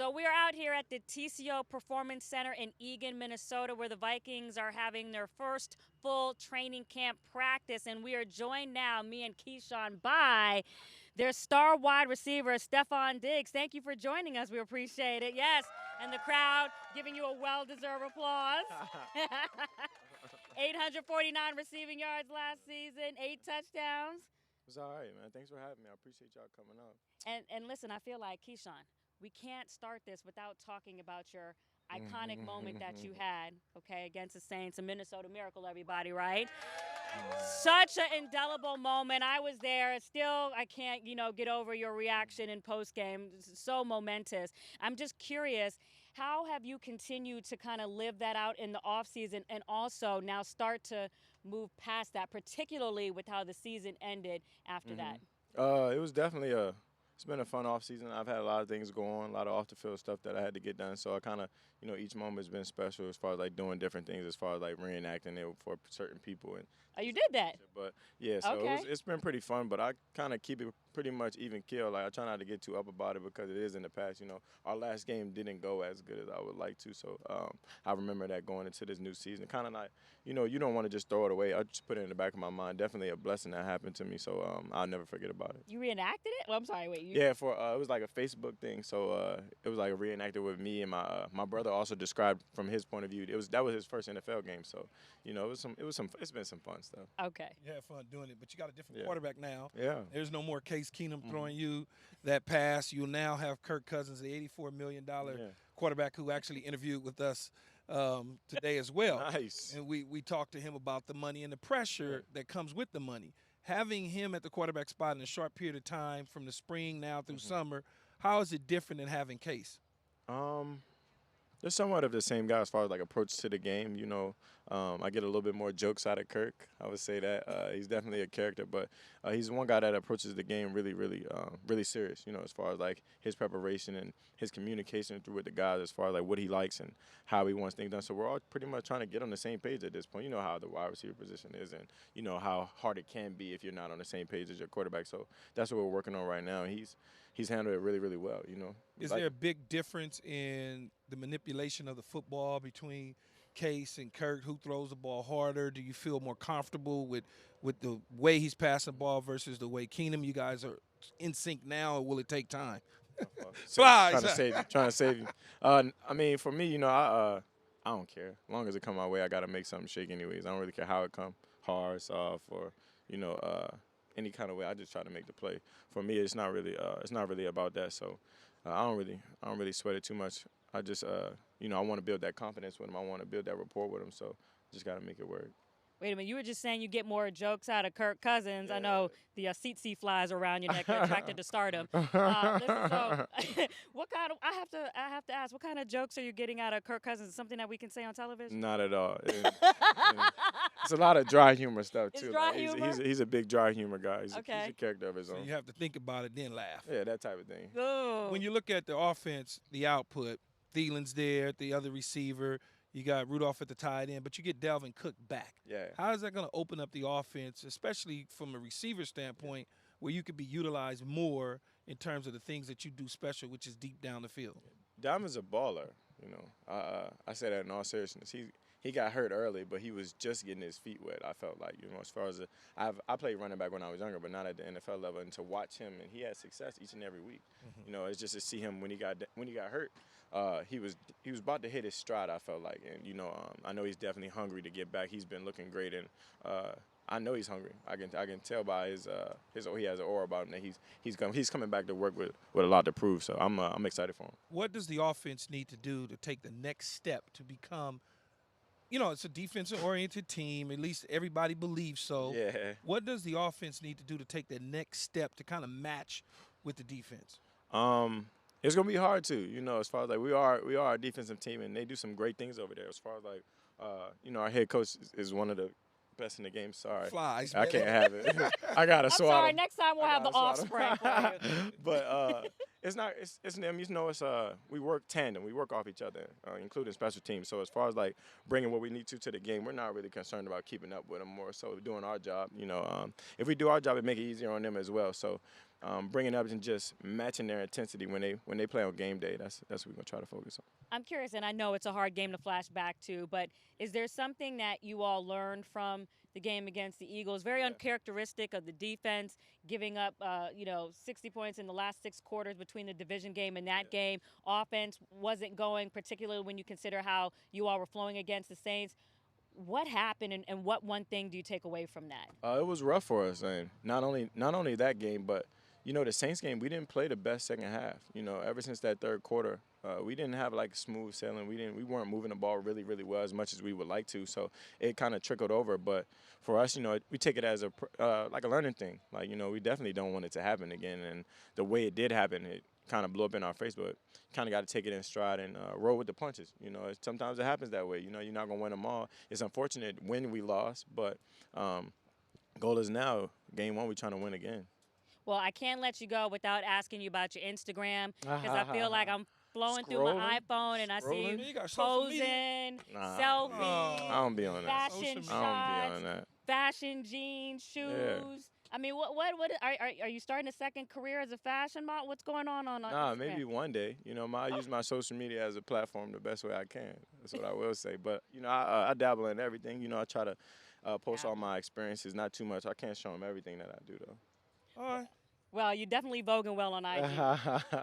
So we're out here at the TCO Performance Center in Eagan, Minnesota, where the Vikings are having their first full training camp practice. And we are joined now, me and Keyshawn, by their star wide receiver, Stefon Diggs. Thank you for joining us. We appreciate it. Yes, and the crowd giving you a well-deserved applause. 849 receiving yards last season, 8 touchdowns. It's all right, man. Thanks for having me. I appreciate y'all coming up. And listen, I feel like, Keyshawn, we can't start this without talking about your iconic moment that you had, okay, against the Saints, a Minnesota Miracle, everybody, right? Such an indelible moment. I was there. Still, I can't, get over your reaction in postgame. So momentous. I'm just curious, how have you continued to kind of live that out in the offseason and also now start to move past that, particularly with how the season ended after that? It was definitely it's been a fun off season. I've had a lot of things go on, a lot of off the field stuff that I had to get done. So I kind of, each moment has been special as far as like doing different things, as far as like reenacting it for certain people. And oh, you did that? But yeah, so okay. It's been pretty fun. But I kind of keep it pretty much even keel. Like I try not to get too up about it because it is in the past. Our last game didn't go as good as I would like to. So I remember that going into this new season. Kind of like, you don't want to just throw it away. I just put it in the back of my mind. Definitely a blessing that happened to me. So I'll never forget about it. You reenacted it? Well, I'm sorry. Wait. Yeah, for it was like a Facebook thing. So it was like reenacted with me and my brother. Also described from his point of view. That was his first NFL game. So it's been some fun stuff. Okay. You had fun doing it, but you got a different quarterback now. Yeah. There's no more Case Keenum throwing you that pass. You'll now have Kirk Cousins, the $84 million quarterback who actually interviewed with us today as well. Nice. And we talked to him about the money and the pressure that comes with the money. Having him at the quarterback spot in a short period of time from the spring now through summer, how is it different than having Case? They're somewhat of the same guy as far as like approach to the game. I get a little bit more jokes out of Kirk. I would say that he's definitely a character, but he's one guy that approaches the game really, really, really serious. As far as like his preparation and his communication through with the guys, as far as like what he likes and how he wants things done. So we're all pretty much trying to get on the same page at this point. You know how the wide receiver position is, and you know how hard it can be if you're not on the same page as your quarterback. So that's what we're working on right now. He's handled it really, really well. Is there a big difference in the manipulation of the football between Case and Kirk? Who throws the ball harder? Do you feel more comfortable with the way he's passing the ball versus the way Keenum? You guys are in sync now, or will it take time? Trying to save you. I mean, for me, I don't care. As long as it come my way, I gotta make something shake anyways. I don't really care how it come, hard, soft, or any kind of way. I just try to make the play. For me, it's not really about that. So I don't really sweat it too much. I just I want to build that confidence with him. I want to build that rapport with him. So just got to make it work. Wait a minute. You were just saying you get more jokes out of Kirk Cousins. Yeah. I know the seat flies around your neck. You're attracted to stardom. Listen, so I have to ask, what kind of jokes are you getting out of Kirk Cousins? Something that we can say on television? Not at all. It's a lot of dry humor stuff too. It's dry humor? He's a big dry humor guy. He's a character of his own. So you have to think about it, then laugh. Yeah, that type of thing. Ooh. When you look at the offense, the output, Thielen's there, the other receiver. You got Rudolph at the tight end, but you get Dalvin Cook back. Yeah. How is that going to open up the offense, especially from a receiver standpoint, where you could be utilized more in terms of the things that you do special, which is deep down the field? Dalvin's a baller. I say that in all seriousness. He got hurt early, but he was just getting his feet wet. I felt like, as far as I played running back when I was younger, but not at the NFL level. And to watch him, and he had success each and every week. It's just to see him when he got hurt. He was about to hit his stride, I felt like, and I know he's definitely hungry to get back. He's been looking great, and I know he's hungry. I can tell by his he has an aura about him that he's coming back to work with a lot to prove. So I'm excited for him. What does the offense need to do to take the next step to become? It's a defensive-oriented team. At least everybody believes so. Yeah. What does the offense need to do to take the next step to kind of match with the defense? It's gonna be hard too. As far as like we are a defensive team, and they do some great things over there. As far as like, our head coach is one of the best in the game. Sorry, Flies. I can't have it. I gotta swallow. I'm sorry. Next time we'll have the offspring for you. But It's not. It's them. You know, it's we work tandem. We work off each other, including special teams. So as far as like bringing what we need to the game, we're not really concerned about keeping up with them. More so doing our job. You know, if we do our job, it make it easier on them as well. So bringing up and just matching their intensity when they play on game day. That's what we're gonna try to focus on. I'm curious, and I know it's a hard game to flash back to, but is there something that you all learned from the game against the Eagles? Very uncharacteristic of the defense, giving up, 60 points in the last 6 quarters between the division game and that game. Offense wasn't going, particularly when you consider how you all were flowing against the Saints. What happened, and what one thing do you take away from that? It was rough for us, and not only that game, but the Saints game, we didn't play the best second half. Ever since that third quarter, we didn't have like smooth sailing. We weren't moving the ball really, really well as much as we would like to. So it kind of trickled over. But for us, we take it as like a learning thing. Like we definitely don't want it to happen again. And the way it did happen, it kind of blew up in our face. But kind of got to take it in stride and roll with the punches. Sometimes it happens that way. You're not gonna win them all. It's unfortunate when we lost, but goal is now game 1. We're trying to win again. Well, I can't let you go without asking you about your Instagram, because I feel like I'm flowing through my iPhone and I see you posing, selfies, I don't be on that. fashion shots, I don't be on that. fashion jeans, shoes. Yeah. I mean, what are you starting a second career as a fashion model? What's going on Nah, Instagram? maybe one day. I use my social media as a platform the best way I can. That's what I will say. But I dabble in everything. I try to post all my experiences, not too much. I can't show them everything that I do though. All right. Well, you're definitely voguing well on IG.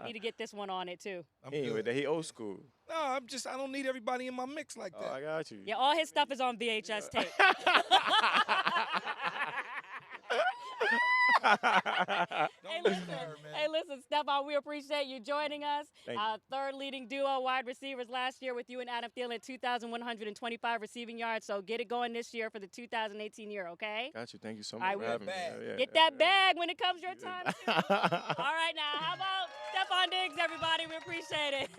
Need to get this one on it too. He old school. No, I don't need everybody in my mix like that. Oh, I got you. Yeah, all his stuff is on VHS tape. Hey, listen, Stefon, we appreciate you joining us. Third leading duo wide receivers last year with you and Adam Thielen, 2,125 receiving yards. So get it going this year for the 2018 year, okay? Got you. Thank you so much for having me. Get that bag when it comes your time, too. All right, now, how about Stefon Diggs, everybody? We appreciate it.